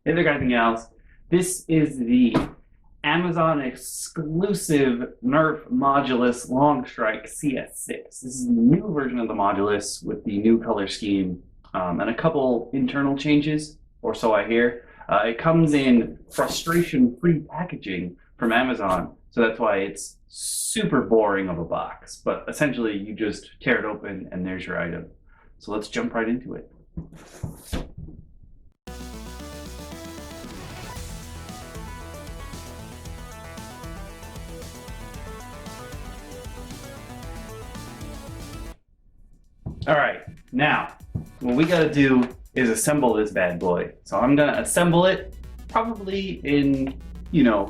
Hey there guys and gals, this is the Amazon exclusive Nerf Modulus Longstrike CS-6. This is the new version of the Modulus with the new color scheme and a couple internal changes, or so I hear. It comes in frustration-free packaging from Amazon, so that's why it's super boring of a box. But essentially, you just tear it open and there's your item. So let's jump right into it. All right, now what we gotta do is assemble this bad boy. So I'm gonna assemble it probably in,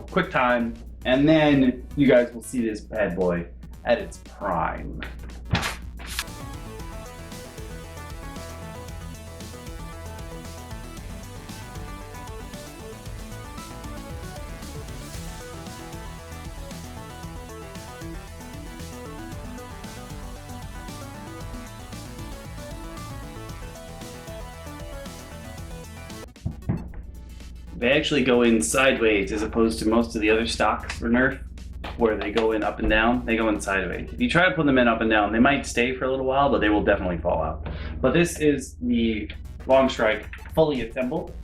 quick time, and then you guys will see this bad boy at its prime. They actually go in sideways as opposed to most of the other stocks for Nerf, where they go in up and down. They go in sideways. If you try to put them in up and down, they might stay for a little while, but they will definitely fall out. But this is the Longstrike fully assembled,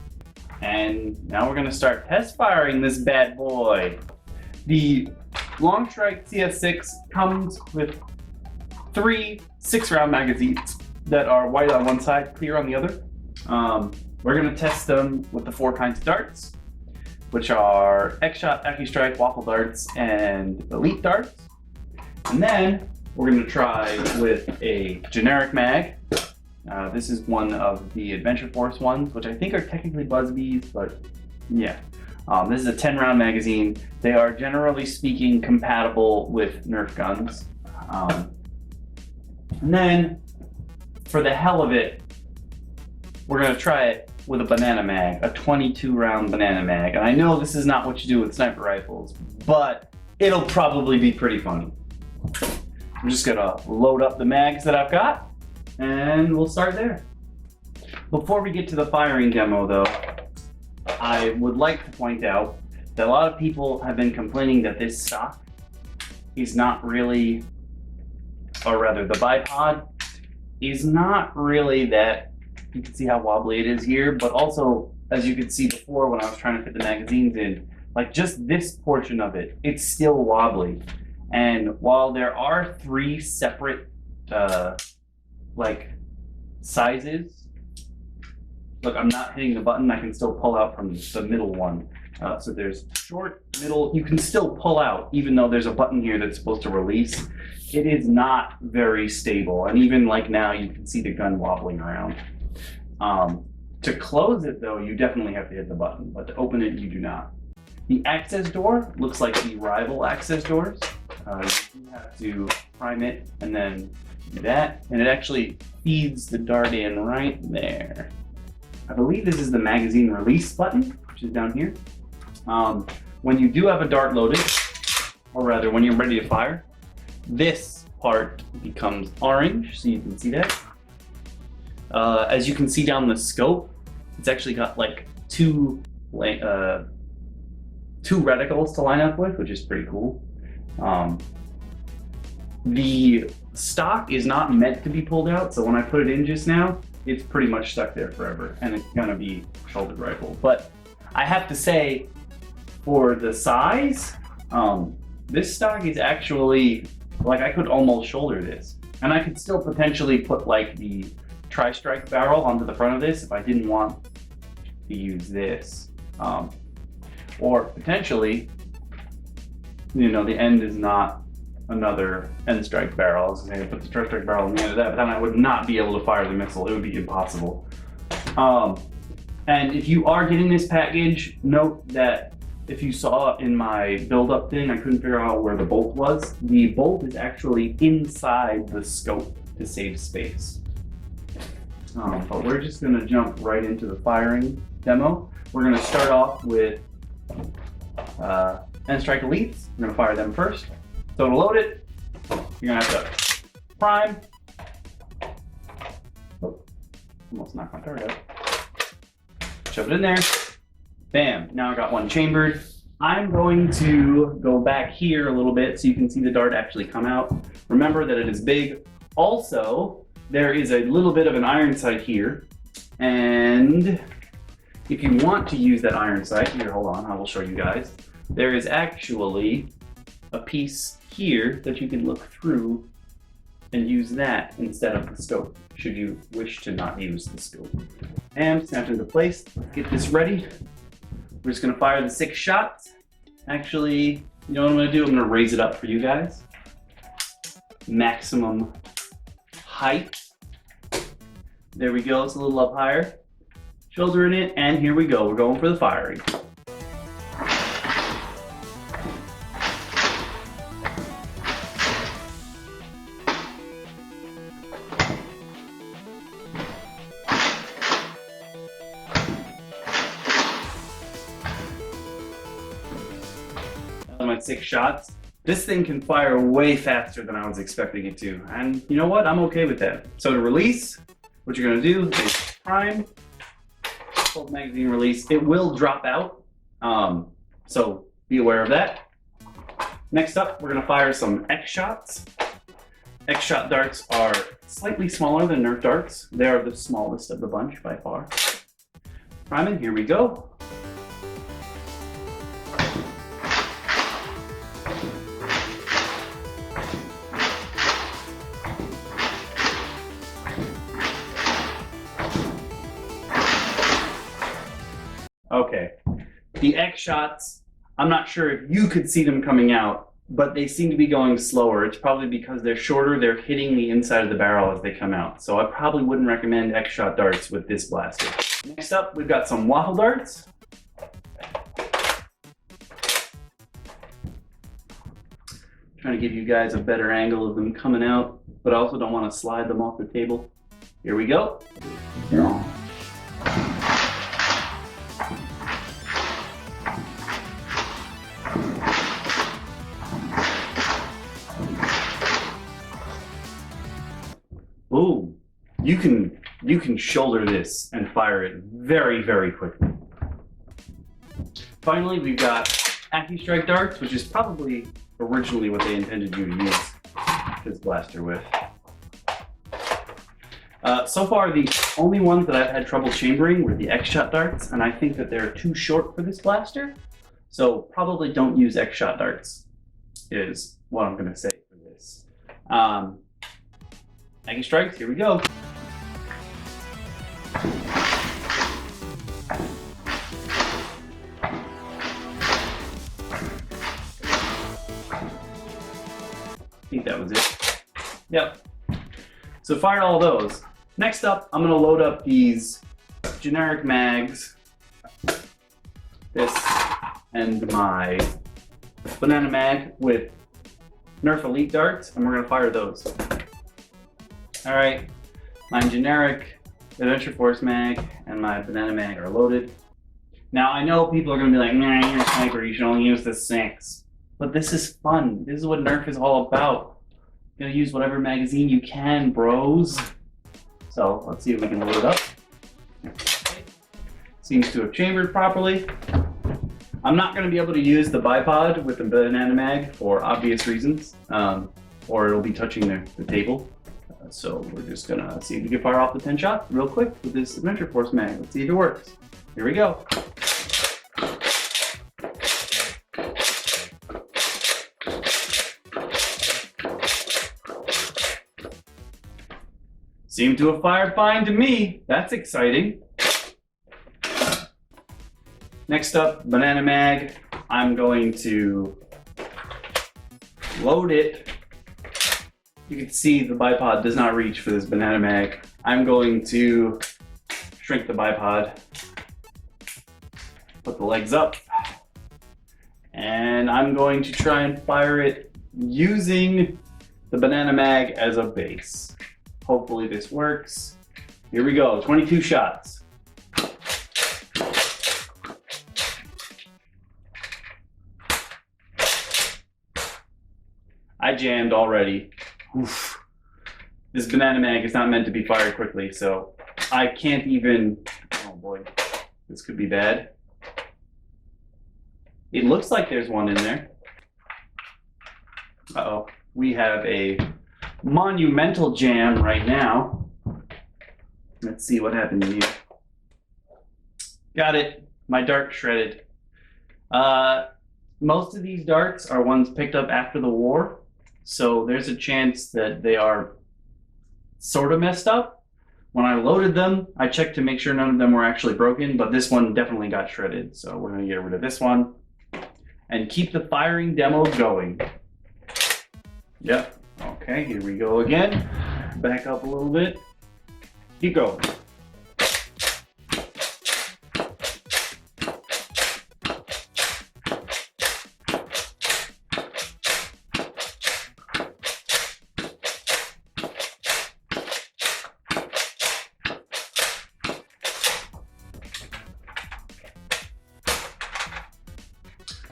and now we're going to start test firing this bad boy. The Longstrike CS-6 comes with 3 6-round magazines that are white on one side, clear on the other. We're going to test them with the 4 kinds of darts, which are X-Shot, AccuStrike, Waffle darts, and Elite darts. And then we're going to try with a generic mag. This is one of the Adventure Force ones, which I think are technically Buzzbees, but yeah. This is a 10-round magazine. They are, generally speaking, compatible with Nerf guns. And then, for the hell of it, we're going to try it with a banana mag, a 22-round banana mag. And I know this is not what you do with sniper rifles, but it'll probably be pretty funny. I'm just going to load up the mags that I've got, and we'll start there. Before we get to the firing demo, though, I would like to point out that a lot of people have been complaining that this stock is not really, or rather the bipod is not really that. You can see how wobbly it is here, but also, as you could see before when I was trying to fit the magazines in, like just this portion of it, it's still wobbly. And while there are 3 separate sizes, look, I'm not hitting the button, I can still pull out from the middle one. So there's short, middle, you can still pull out, even though there's a button here that's supposed to release. It is not very stable, and even like now, you can see the gun wobbling around. To close it though, you definitely have to hit the button, but to open it, you do not. The access door looks like the rival access doors. You have to prime it and then do that, and it actually feeds the dart in right there. I believe this is the magazine release button, which is down here. When you do have a dart loaded, or rather when you're ready to fire, this part becomes orange, so you can see that. As you can see down the scope, it's actually got like 2 reticles to line up with, which is pretty cool. The stock is not meant to be pulled out, so when I put it in just now, it's pretty much stuck there forever, and it's gonna be shoulder rifle. But I have to say, for the size, this stock is actually, like, I could almost shoulder this, and I could still potentially put like the tri-strike barrel onto the front of this if I didn't want to use this. Or potentially, the end is not another end strike barrel. I was going to put the tri-strike barrel on the end of that, but then I would not be able to fire the missile. It would be impossible. And if you are getting this package, note that if you saw in my build-up thing, I couldn't figure out where the bolt was. The bolt is actually inside the scope to save space. But we're just going to jump right into the firing demo. We're going to start off with End Strike Elites. We're going to fire them first. So to load it, you're going to have to prime. Oh, almost knocked my target out. Shove it in there. Bam, now I got one chambered. I'm going to go back here a little bit so you can see the dart actually come out. Remember that it is big. Also, there is a little bit of an iron sight here. And if you want to use that iron sight, here, hold on, I will show you guys. There is actually a piece here that you can look through and use that instead of the scope, should you wish to not use the scope. And snap into place. Let's get this ready. We're just gonna fire the 6 shots. Actually, you know what I'm gonna do? I'm gonna raise it up for you guys. Maximum height. There we go, it's a little up higher. Shoulder in it, and here we go. We're going for the firing. My 6 shots. This thing can fire way faster than I was expecting it to, and you know what? I'm okay with that. So to release, what you're gonna do is prime, full magazine release. It will drop out, so be aware of that. Next up, we're gonna fire some X shots. X shot darts are slightly smaller than Nerf darts. They are the smallest of the bunch by far. Priming, here we go. Okay, the X shots, I'm not sure if you could see them coming out, but they seem to be going slower. It's probably because they're shorter, they're hitting the inside of the barrel as they come out. So I probably wouldn't recommend X shot darts with this blaster. Next up, we've got some waffle darts. Trying to give you guys a better angle of them coming out, but I also don't want to slide them off the table. Here we go. Yeah. Boom. You can shoulder this and fire it very, very quickly. Finally, we've got AccuStrike darts, which is probably originally what they intended you to use this blaster with. So far, the only ones that I've had trouble chambering were the X-Shot darts, and I think that they're too short for this blaster. So probably don't use X-Shot darts, is what I'm gonna say for this. AccuStrikes, here we go. I think that was it. Yep. So fired all those. Next up, I'm gonna load up these generic mags. This and my banana mag with Nerf Elite darts, and we're gonna fire those. All right, my generic Adventure Force mag and my banana mag are loaded. Now I know people are gonna be like, nah, you're a sniper, you should only use the 6. But this is fun. This is what Nerf is all about. You're gonna use whatever magazine you can, bros. So let's see if we can load it up. Seems to have chambered properly. I'm not gonna be able to use the bipod with the banana mag for obvious reasons, or it'll be touching the table. So we're just gonna see if we can fire off the 10 shots real quick with this Adventure Force mag. Let's see if it works. Here we go. Seemed to have fired fine to me. That's exciting. Next up, banana mag. I'm going to load it. You can see the bipod does not reach for this banana mag. I'm going to shrink the bipod, put the legs up, and I'm going to try and fire it using the banana mag as a base. Hopefully this works. Here we go, 22 shots. I jammed already. Oof. This banana mag is not meant to be fired quickly, so I can't even, oh boy, this could be bad. It looks like there's one in there. Uh-oh. We have a monumental jam right now. Let's see what happened here. Got it. My dart shredded. Most of these darts are ones picked up after the war, so there's a chance that they are sort of messed up. When I loaded them, I checked to make sure none of them were actually broken, but this one definitely got shredded, so we're going to get rid of this one and keep the firing demo going. Yep. Okay, here we go again. Back up a little bit. Keep going.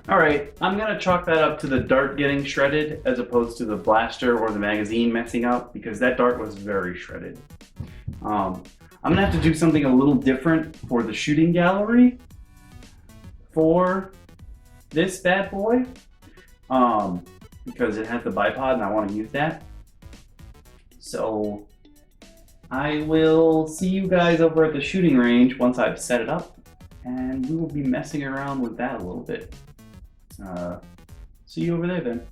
All right, I'm gonna chalk that up to the dart getting shredded as opposed to the blaster or the magazine messing up, because that dart was very shredded. I'm gonna have to do something a little different for the shooting gallery for this bad boy, because it has the bipod and I want to use that. So I will see you guys over at the shooting range once I've set it up, and we will be messing around with that a little bit. See you over there then.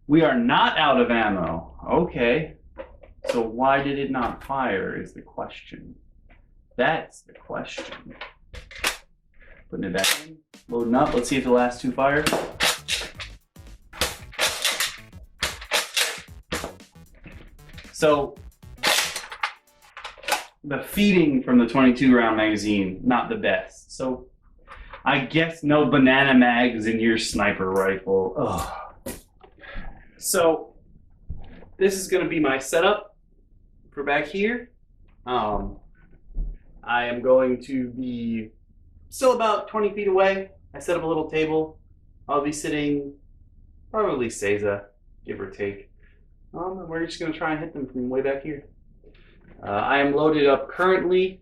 We are not out of ammo. Okay. So why did it not fire is the question. That's the question. Putting it back in, loading up. Let's see if the last two fire. So the feeding from the 22 round magazine, not the best. So I guess no banana mags in your sniper rifle. Ugh. So this is going to be my setup for back here. I am going to be still about 20 feet away. I set up a little table. I'll be sitting probably Seiza, give or take. And we're just going to try and hit them from way back here. I am loaded up currently.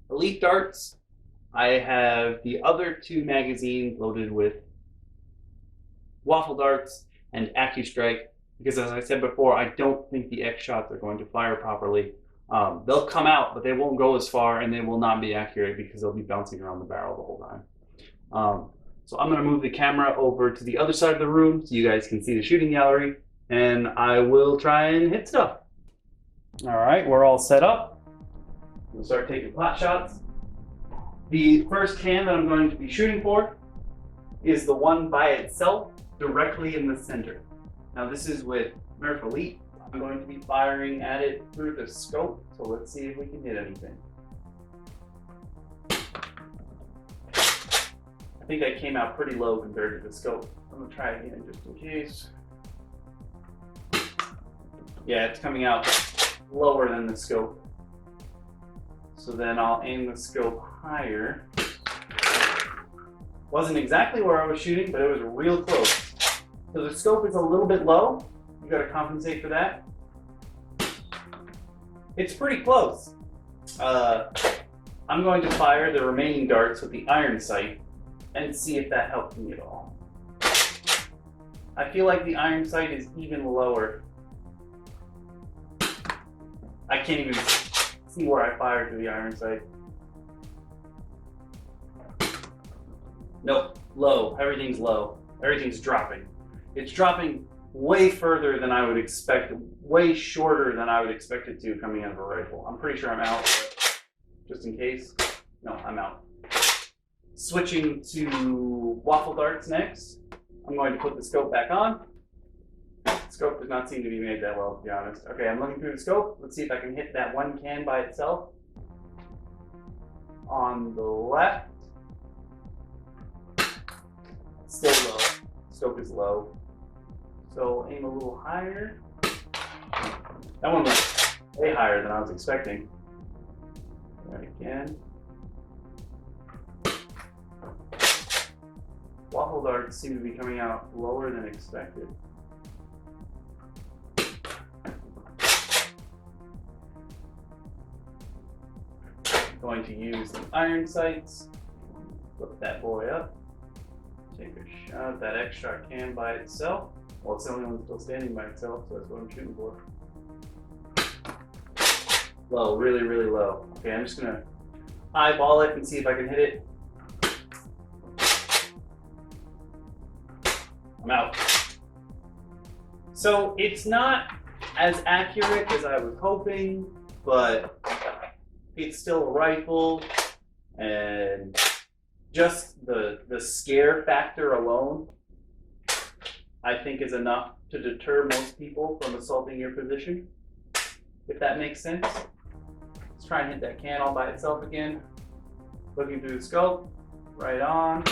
Elite darts. I have the other two magazines loaded with waffle darts and AccuStrike, because as I said before, I don't think the X shots are going to fire properly. They'll come out, but they won't go as far, and they will not be accurate because they'll be bouncing around the barrel the whole time. So I'm going to move the camera over to the other side of the room so you guys can see the shooting gallery, and I will try and hit stuff. All right, we're all set up. We'll start taking pot shots. The first can that I'm going to be shooting for is the one by itself, directly in the center. Now this is with Nerf Elite. I'm going to be firing at it through the scope, so let's see if we can hit anything. I think I came out pretty low compared to the scope. I'm gonna try it again just in case. Yeah, it's coming out lower than the scope. So then I'll aim the scope higher. Wasn't exactly where I was shooting, but it was real close. So the scope is a little bit low. You gotta compensate for that. It's pretty close. I'm going to fire the remaining darts with the iron sight and see if that helps me at all. I feel like the iron sight is even lower. I can't even see where I fired through the iron sight. Nope, low. Everything's low. Everything's dropping. It's dropping way further than I would expect, way shorter than I would expect it to coming out of a rifle. I'm pretty sure I'm out, but just in case. No, I'm out. Switching to waffle darts next. I'm going to put the scope back on. The scope does not seem to be made that well, to be honest. Okay, I'm looking through the scope. Let's see if I can hit that one can by itself. On the left. Still low. Scope is low. So aim a little higher. That one went way higher than I was expecting. Try it again. Waffle darts seem to be coming out lower than expected. Going to use the iron sights Flip that boy up. Take a shot at that extra can by itself. Well, it's the only one still standing by itself, so that's what I'm shooting for. Low, really, really low. Okay, I'm just gonna eyeball it and see if I can hit it. I'm out. So it's not as accurate as I was hoping, but it's still a rifle, and just the scare factor alone, I think, is enough to deter most people from assaulting your position, if that makes sense. Let's try and hit that can all by itself again. Looking through the scope, right on.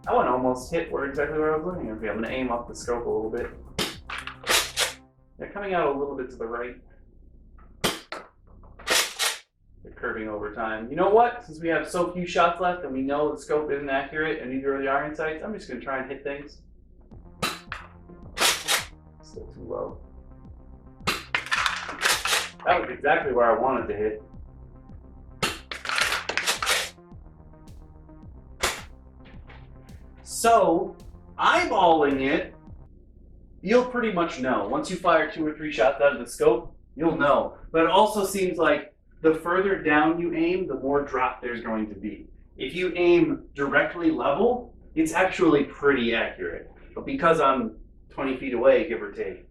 That one almost hit exactly where I was looking. Okay, I'm gonna aim up the scope a little bit. They're coming out a little bit to the right. They're curving over time. You know what? Since we have so few shots left and we know the scope isn't accurate and neither are the iron sights, I'm just gonna try and hit things. Still too low. That was exactly where I wanted to hit. So, eyeballing it, you'll pretty much know. Once you fire 2 or 3 shots out of the scope, you'll know. But it also seems like the further down you aim, the more drop there's going to be. If you aim directly level, it's actually pretty accurate. But because I'm 20 feet away, give or take,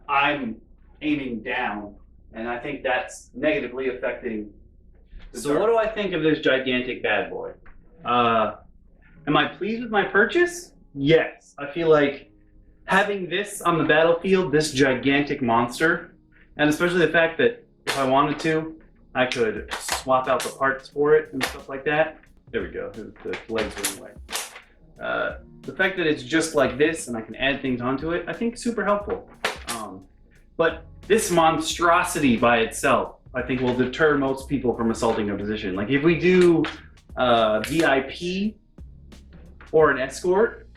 I'm aiming down, and I think that's negatively affecting the So what do I think of this gigantic bad boy? Am I pleased with my purchase? Yes. I feel like having this on the battlefield, this gigantic monster, and especially the fact that if I wanted to, I could swap out the parts for it and stuff like that. There we go, the legs are in the way. The fact that it's just like this and I can add things onto it, I think super helpful. But this monstrosity by itself, I think will deter most people from assaulting a position. Like if we do VIP or an escort,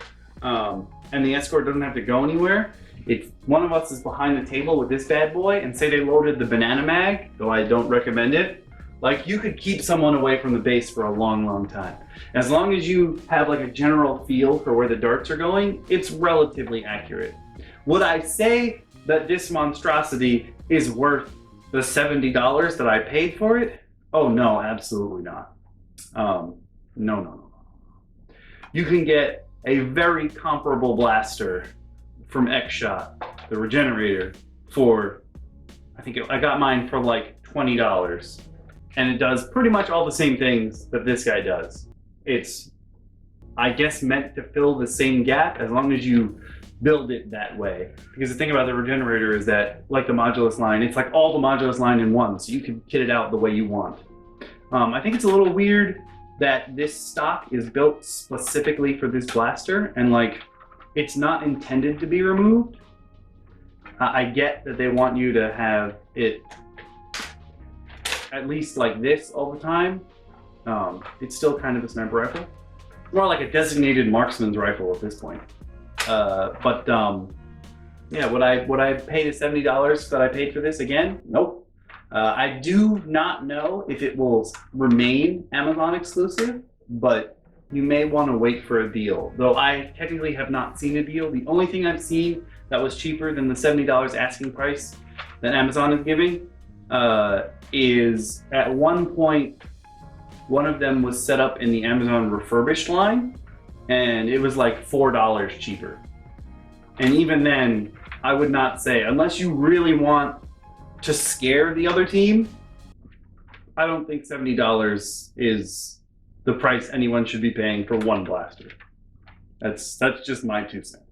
and the escort doesn't have to go anywhere, if one of us is behind the table with this bad boy and say they loaded the banana mag, though I don't recommend it, like you could keep someone away from the base for a long, long time. As long as you have like a general feel for where the darts are going, it's relatively accurate. Would I say that this monstrosity is worth the $70 that I paid for it? Oh no, absolutely not. No. You can get a very comparable blaster from X-Shot, the Regenerator, for, I got mine for like $20. And it does pretty much all the same things that this guy does. It's, I guess, meant to fill the same gap as long as you build it that way. Because the thing about the Regenerator is that, like the Modulus line, it's like all the Modulus line in one, so you can kit it out the way you want. I think it's a little weird that this stock is built specifically for this blaster, and like, it's not intended to be removed. I get that they want you to have it at least like this all the time. It's still kind of a sniper rifle. More like a designated marksman's rifle at this point. Yeah, would I pay the $70 that I paid for this again? Nope. I do not know if it will remain Amazon exclusive, but you may want to wait for a deal. Though I technically have not seen a deal. The only thing I've seen that was cheaper than the $70 asking price that Amazon is giving is at one point, one of them was set up in the Amazon refurbished line, and it was like $4 cheaper. And even then, I would not say, unless you really want to scare the other team, I don't think $70 is the price anyone should be paying for one blaster. That's just my 2 cents.